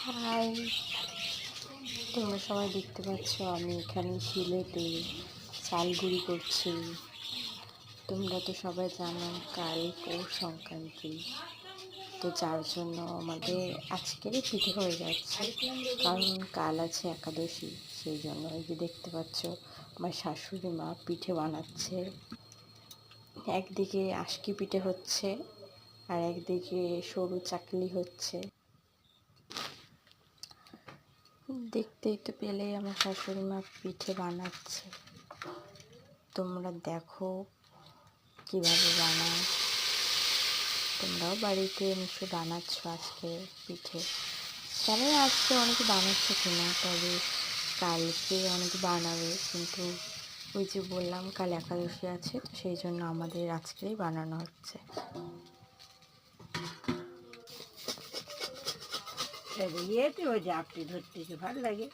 High, তোমরা সবাই দেখতে পাচ্ছ আমি এখানে শিলেতে চাল গুঁড়ি করছি। তোমরা তো সবাই জানো কাল পৌষ সংক্রান্তি, তো যার জন্য আমাদের আজকেরই পিঠে হয়ে যাচ্ছে, কারণ কাল আছে একাদশী। সেই জন্য এই যে দেখতে পাচ্ছ আমার শাশুড়ি মা পিঠে বানাচ্ছে। একদিকে আশকি পিঠে হচ্ছে আর একদিকে সরু চাকলি হচ্ছে। দেখতেই তো পেলে আমার শাশুড়ি মা পিঠে বানাচ্ছে। তোমরা দেখো কিভাবে বানায়। তোমরাও বাড়িতে নিশ্চয়ই বানাচ্ছ আজকে পিঠে। জানি না আজকে অনেকে বানাচ্ছে কিনা, তবে কালকে অনেকে বানাবে। কিন্তু ওই যে বললাম কাল একাদশী আছে, তো সেই জন্য আমাদের আজকেই বানানো হচ্ছে। ইয়েতে ওই যে আপনি ধরতেছে ভালো লাগে।